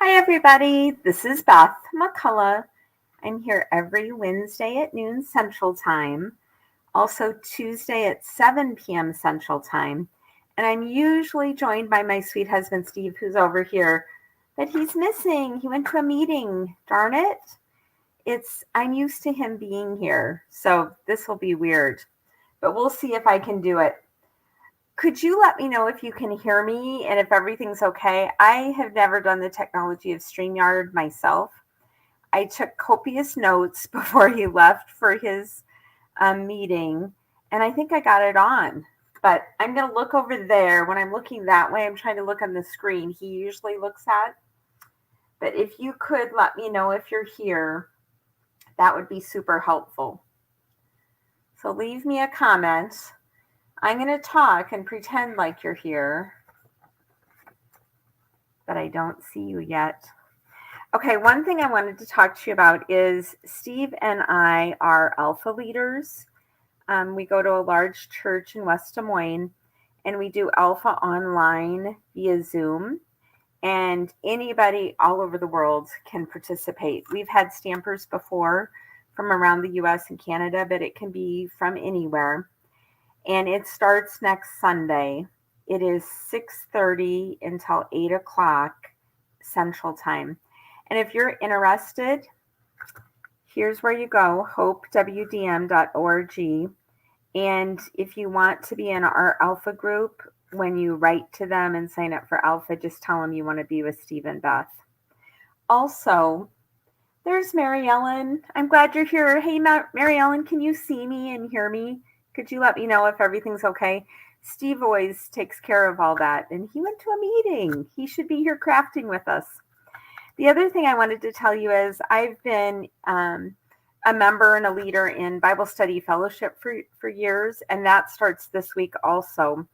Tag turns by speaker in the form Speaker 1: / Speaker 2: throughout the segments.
Speaker 1: Hi, everybody. This is Beth McCullough. I'm here every Wednesday at noon Central Time, also Tuesday at 7 p.m. Central Time. And I'm usually joined by my sweet husband, Steve, who's over here, but he's missing. He went to a meeting. Darn it. I'm used to him being here, so this will be weird, but we'll see if I can do it. Could you let me know if you can hear me and if everything's okay? I have never done the technology of StreamYard myself. I took copious notes before he left for his meeting, and I think I got it on. But I'm going to look over there. When I'm looking that way, I'm trying to look on the screen he usually looks at. But if you could let me know if you're here, that would be super helpful. So leave me a comment. I'm going to talk and pretend like you're here, but I don't see you yet. Okay, one thing I wanted to talk to you about is Steve and I are Alpha leaders. We go to a large church in West Des Moines, and we do Alpha online via Zoom, and anybody all over the world can participate. We've had stampers before from around the US and Canada, but it can be from anywhere. And it starts next Sunday. It is 6:30 until 8 o'clock Central Time. And if you're interested, here's where you go, hopewdm.org. And if you want to be in our Alpha group, when you write to them and sign up for Alpha, just tell them you want to be with Steve and Beth. Also, there's Mary Ellen. I'm glad you're here. Hey, Mary Ellen, can you see me and hear me? Could you let me know if everything's okay? Steve always takes care of all that, and he went to a meeting. He should be here crafting with us. The other thing I wanted to tell you is I've been a member and a leader in Bible Study Fellowship for years, and that starts this week also.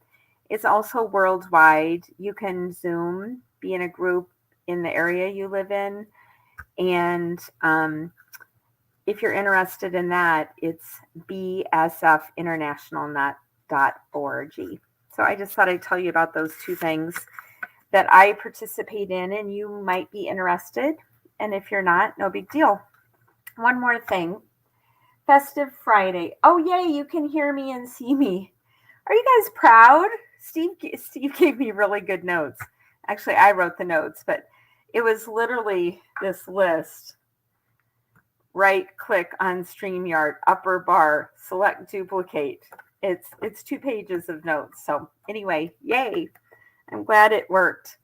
Speaker 1: It's also worldwide. You can Zoom, be in a group in the area you live in, and if you're interested in that, it's bsfinternational.org. So I just thought I'd tell you about those two things that I participate in, and you might be interested. And if you're not, no big deal. One more thing. Festive Friday. Oh, yay, you can hear me and see me. Are you guys proud? Steve gave me really good notes. Actually, I wrote the notes, but it was literally this list. Right click on StreamYard, upper bar, select duplicate. It's 2 pages of notes. So anyway, yay. I'm glad it worked.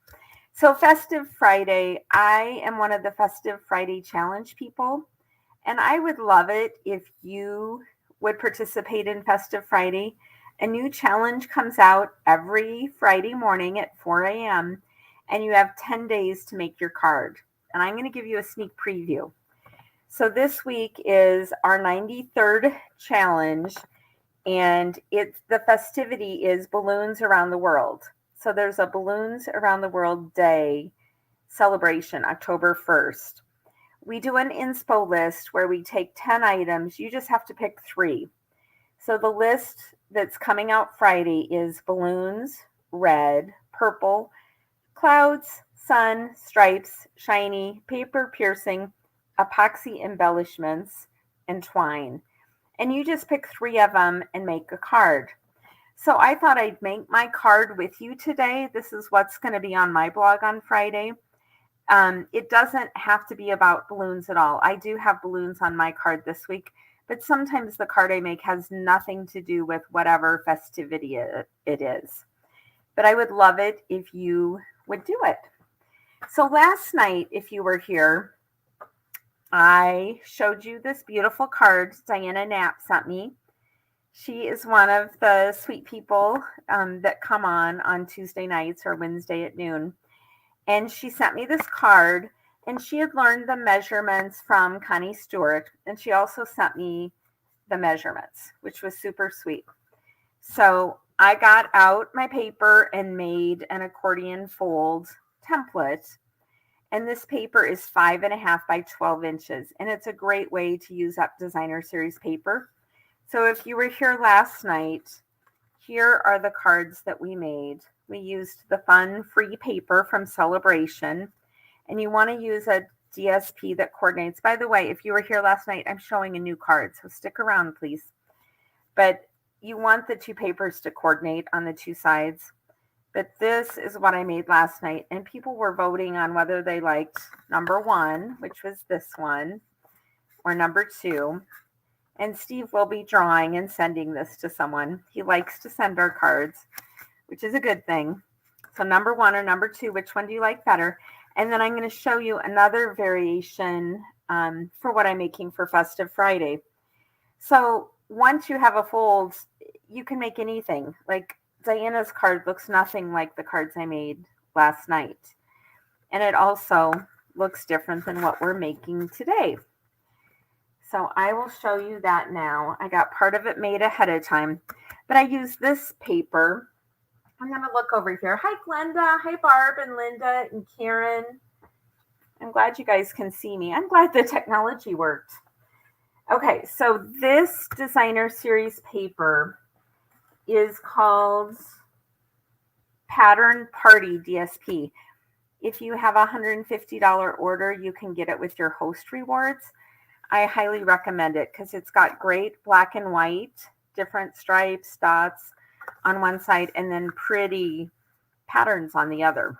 Speaker 1: So Festive Friday, I am one of the Festive Friday Challenge people, and I would love it if you would participate in Festive Friday. A new challenge comes out every Friday morning at 4 a.m., and you have 10 days to make your card. And I'm going to give you a sneak preview. So this week is our 93rd challenge, and the festivity is Balloons Around the World. So there's a Balloons Around the World Day celebration, October 1st. We do an inspo list where we take 10 items. You just have to pick 3. So the list that's coming out Friday is balloons, red, purple, clouds, sun, stripes, shiny, paper piercing, epoxy embellishments, and twine. And you just pick 3 of them and make a card. So I thought I'd make my card with you today. This is what's going to be on my blog on Friday. It doesn't have to be about balloons at all. I do have balloons on my card this week, but sometimes the card I make has nothing to do with whatever festivity it is. But I would love it if you would do it. So last night, if you were here, I showed you this beautiful card Diana Knapp sent me. She is one of the sweet people that come on Tuesday nights or Wednesday at noon. And she sent me this card, and she had learned the measurements from Connie Stewart. And she also sent me the measurements, which was super sweet. So I got out my paper and made an accordion fold template. And this paper is 5.5 by 12 inches. And it's a great way to use up designer series paper. So if you were here last night, here are the cards that we made. We used the fun free paper from Celebration. And you want to use a DSP that coordinates. By the way, if you were here last night, I'm showing a new card, so stick around, please. But you want the two papers to coordinate on the two sides. But this is what I made last night, and people were voting on whether they liked number 1, which was this one, or number 2. And Steve will be drawing and sending this to someone. He likes to send our cards, which is a good thing. So number 1 or number 2, which one do you like better? And then I'm going to show you another variation for what I'm making for Festive Friday. So once you have a fold, you can make anything. Like Diana's card looks nothing like the cards I made last night. And it also looks different than what we're making today. So I will show you that now. I got part of it made ahead of time, but I use this paper. I'm going to look over here. Hi, Glenda. Hi, Barb and Linda and Karen. I'm glad you guys can see me. I'm glad the technology worked. Okay, so this designer series paper is called Pattern Party DSP. If you have a $150 order, you can get it with your host rewards. I highly recommend it because it's got great black and white, different stripes, dots on one side, and then pretty patterns on the other.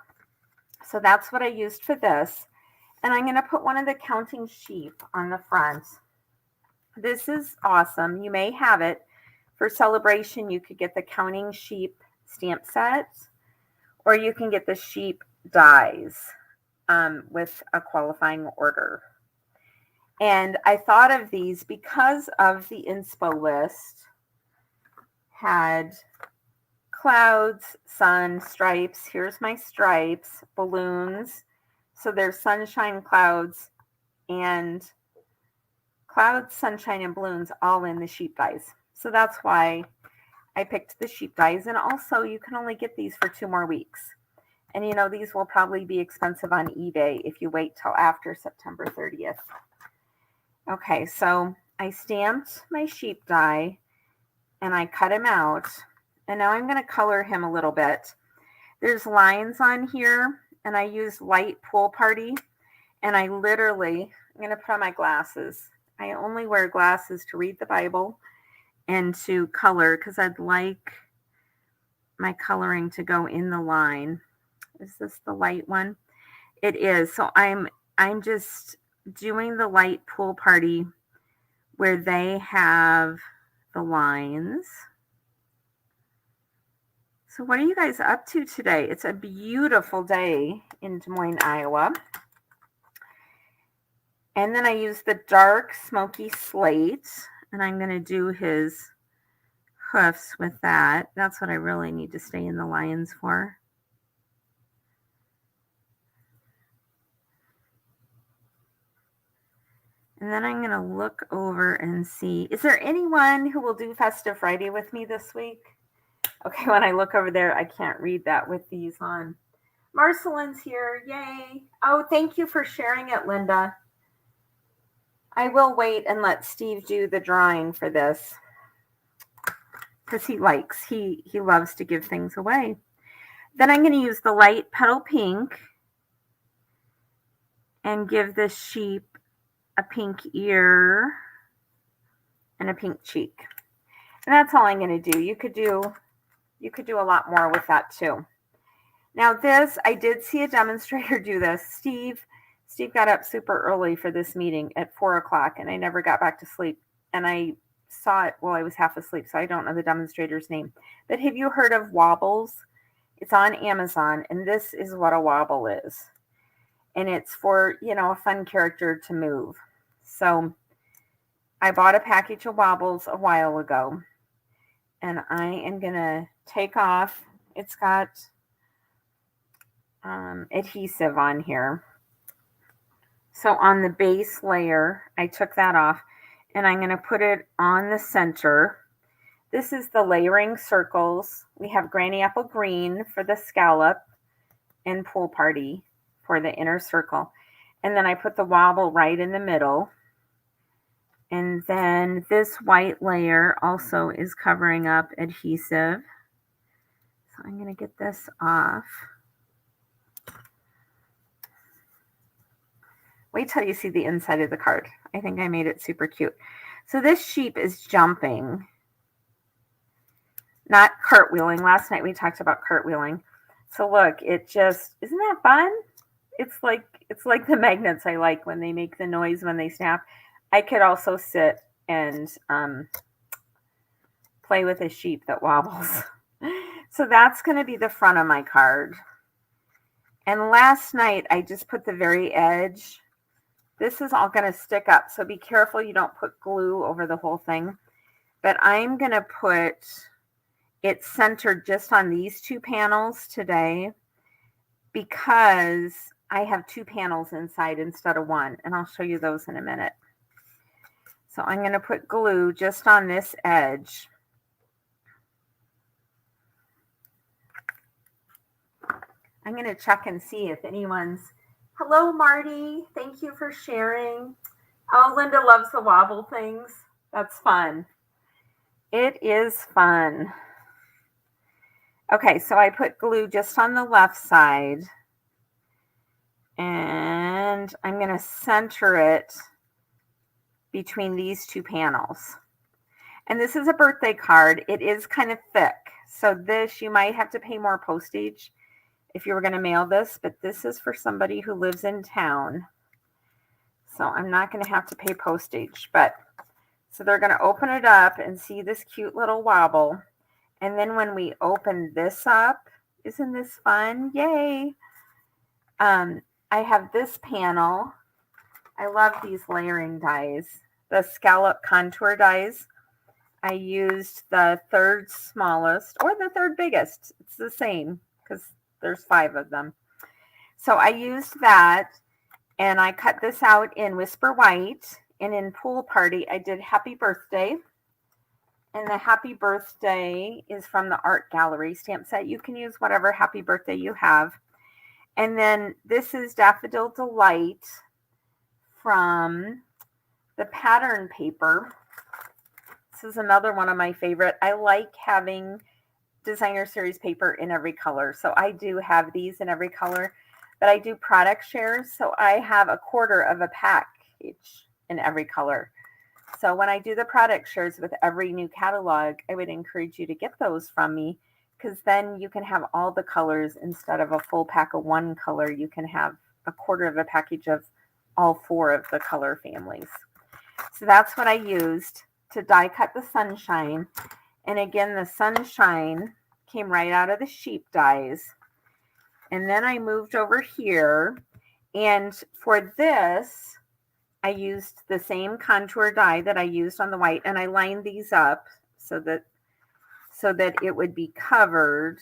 Speaker 1: So that's what I used for this. And I'm going to put one of the counting sheep on the front. This is awesome. You may have it. For celebration, you could get the counting sheep stamp set, or you can get the sheep dies with a qualifying order. And I thought of these because of the inspo list had clouds, sun, stripes. Here's my stripes, balloons. So there's sunshine, clouds, and clouds, sunshine, and balloons all in the sheep dies. So that's why I picked the sheep dies. And also you can only get these for 2 more weeks. And you know, these will probably be expensive on eBay if you wait till after September 30th. Okay, so I stamped my sheep die and I cut him out. And now I'm going to color him a little bit. There's lines on here and I used light pool party. And I literally, I'm going to put on my glasses. I only wear glasses to read the Bible and to color because I'd like my coloring to go in the line. Is this the light one? It is. So I'm just doing the light pool party where they have the lines. So what are you guys up to today? It's a beautiful day in Des Moines, Iowa. And then I use the dark smoky slate, and I'm going to do his hoofs with that. That's what I really need to stay in the lines for. And then I'm going to look over and see, is there anyone who will do Festive Friday with me this week? Okay, when I look over there, I can't read that with these on. Marcelin's here, yay. Oh, thank you for sharing it, Linda. I will wait and let Steve do the drawing for this because he loves to give things away. Then I'm going to use the light petal pink and give this sheep a pink ear and a pink cheek. And that's all I'm going to do. You could do a lot more with that too. Now this, I did see a demonstrator do this. Steve got up super early for this meeting at 4 o'clock and I never got back to sleep. And I saw it while I was half asleep, so I don't know the demonstrator's name. But have you heard of wobbles? It's on Amazon, and this is what a wobble is. And it's for, a fun character to move. So I bought a package of wobbles a while ago, and I am going to take off. It's got adhesive on here. So on the base layer, I took that off, and I'm going to put it on the center. This is the layering circles. We have Granny Apple Green for the scallop and Pool Party for the inner circle. And then I put the wobble right in the middle. And then this white layer also is covering up adhesive. So I'm going to get this off. Wait till you see the inside of the card. I think I made it super cute. So this sheep is jumping, not cartwheeling. Last night we talked about cartwheeling. So look, it just, isn't that fun? It's like the magnets I like when they make the noise when they snap. I could also sit and play with a sheep that wobbles. So that's going to be the front of my card. And last night I just put the very edge. This is all going to stick up, so be careful you don't put glue over the whole thing. But I'm going to put it centered just on these two panels today because I have two panels inside instead of one, and I'll show you those in a minute. So I'm going to put glue just on this edge. I'm going to check and see if anyone's... Hello, Marty. Thank you for sharing. Oh, Linda loves the wobble things. That's fun. It is fun. Okay, so I put glue just on the left side. And I'm going to center it between these two panels. And this is a birthday card. It is kind of thick. So this, you might have to pay more postage if you were going to mail this, but this is for somebody who lives in town. So I'm not going to have to pay postage, but so they're going to open it up and see this cute little wobble. And then when we open this up, isn't this fun? Yay. I have this panel. I love these layering dies, the scallop contour dies. I used the third smallest or the third biggest. It's the same because there's 5 of them. So I used that and I cut this out in Whisper White, and in Pool Party I did Happy Birthday. And the Happy Birthday is from the Art Gallery stamp set. You can use whatever Happy Birthday you have. And then this is Daffodil Delight from the pattern paper. This is another one of my favorite. I like having designer series paper in every color. So I do have these in every color, but I do product shares. So I have a quarter of a package in every color. So when I do the product shares with every new catalog, I would encourage you to get those from me, because then you can have all the colors instead of a full pack of one color. You can have a quarter of a package of all 4 of the color families. So that's what I used to die cut the sunshine. And again, the sunshine came right out of the sheep dies. And then I moved over here. And for this, I used the same contour die that I used on the white. And I lined these up so that it would be covered,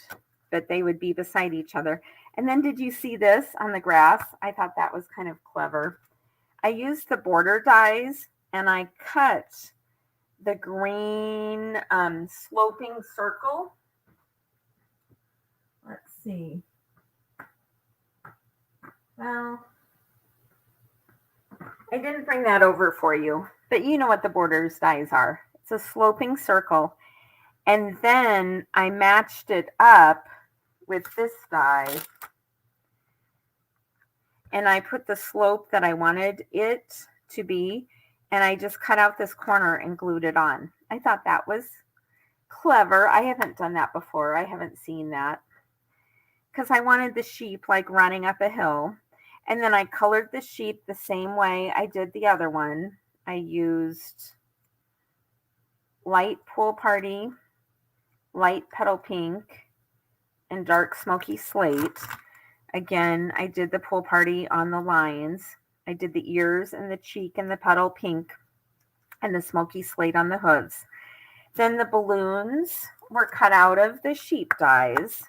Speaker 1: but they would be beside each other. And then did you see this on the grass? I thought that was kind of clever. I used the border dies and I cut the green sloping circle. Let's see. Well, I didn't bring that over for you, but you know what the borders dies are. It's a sloping circle. And then I matched it up with this die. And I put the slope that I wanted it to be. And I just cut out this corner and glued it on. I thought that was clever. I haven't done that before. I haven't seen that. Because I wanted the sheep like running up a hill. And then I colored the sheep the same way I did the other one. I used light Pool Party, light petal pink, and dark smoky slate. Again, I did the Pool Party on the lines. I did the ears and the cheek and the petal pink and the smoky slate on the hooves. Then the balloons were cut out of the sheep dies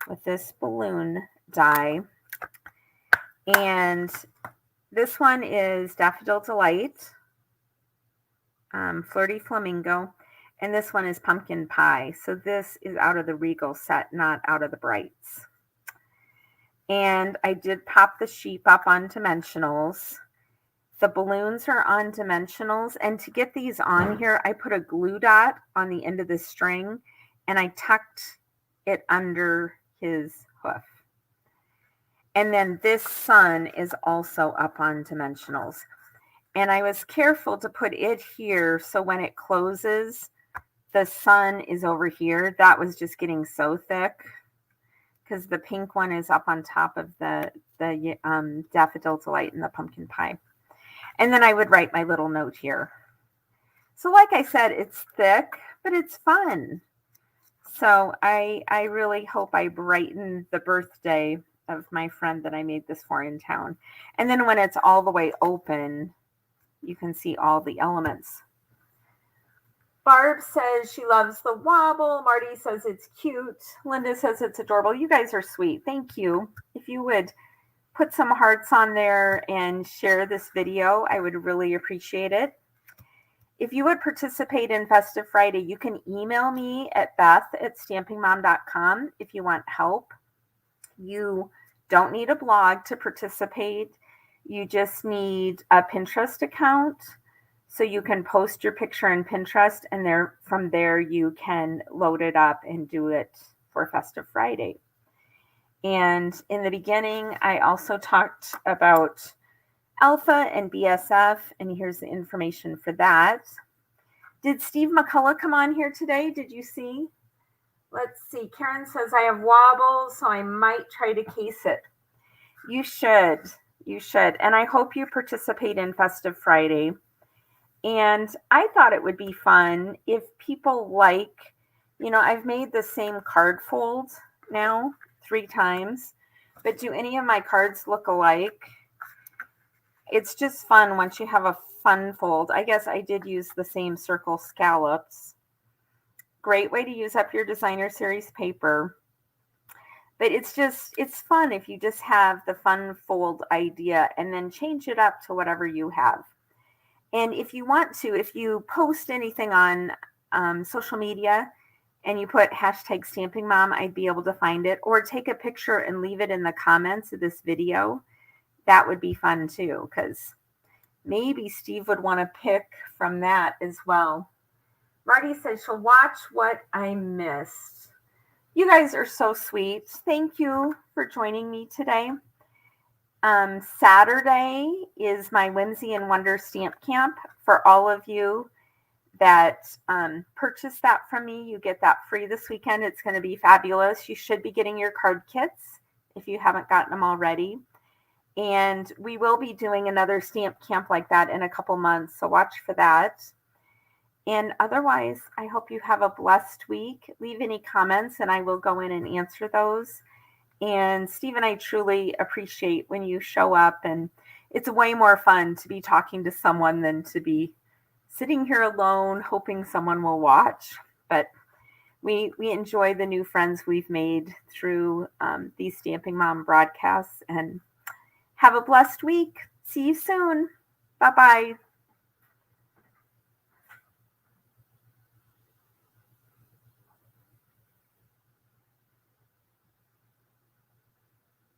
Speaker 1: with this balloon die. And this one is Daffodil Delight, Flirty Flamingo. And this one is Pumpkin Pie. So this is out of the Regal set, not out of the Brights. And I did pop the sheep up on dimensionals. The balloons are on dimensionals. And to get these on here, I put a glue dot on the end of the string. And I tucked it under his hoof. And then this sun is also up on dimensionals. And I was careful to put it here so when it closes, the sun is over here. That was just getting so thick because the pink one is up on top of the daffodil delight and the pumpkin pie. And then I would write my little note here. So like I said, it's thick, but it's fun. So I really hope I brighten the birthday of my friend that I made this for in town. And then when it's all the way open, you can see all the elements. Barb says she loves the wobble. Marty says it's cute. Linda says it's adorable. You guys are sweet. Thank you. If you would put some hearts on there and share this video, I would really appreciate it. If you would participate in Festive Friday, you can email me at beth@stampingmom.com if you want help. You don't need a blog to participate. You just need a Pinterest account so you can post your picture in Pinterest, and from there you can load it up and do it for Festive Friday. And in the beginning, I also talked about Alpha and BSF, and here's the information for that. Did Steve McCullough come on here today? Did you see? Let's see. Karen says, I have wobbles, so I might try to case it. You should. You should. And I hope you participate in Festive Friday. And I thought it would be fun if people like, I've made the same card fold now 3 times, but do any of my cards look alike? It's just fun once you have a fun fold. I guess I did use the same circle scallops. Great way to use up your designer series paper. But it's fun if you just have the fun fold idea and then change it up to whatever you have. And if you want to, if you post anything on social media and you put #StampingMom, I'd be able to find it. Or take a picture and leave it in the comments of this video. That would be fun too, because maybe Steve would want to pick from that as well. Marty says she'll watch what I missed. You guys are so sweet. Thank you for joining me today. Saturday is my Whimsy and Wonder Stamp Camp. For all of you that purchase that from me, you get that free this weekend. It's going to be fabulous. You should be getting your card kits if you haven't gotten them already. And we will be doing another stamp camp like that in a couple months, so watch for that. And otherwise, I hope you have a blessed week. Leave any comments and I will go in and answer those. And Steve and I truly appreciate when you show up, and it's way more fun to be talking to someone than to be sitting here alone hoping someone will watch. But we enjoy the new friends we've made through these Stamping Mom broadcasts, and have a blessed week. See you soon. Bye-bye.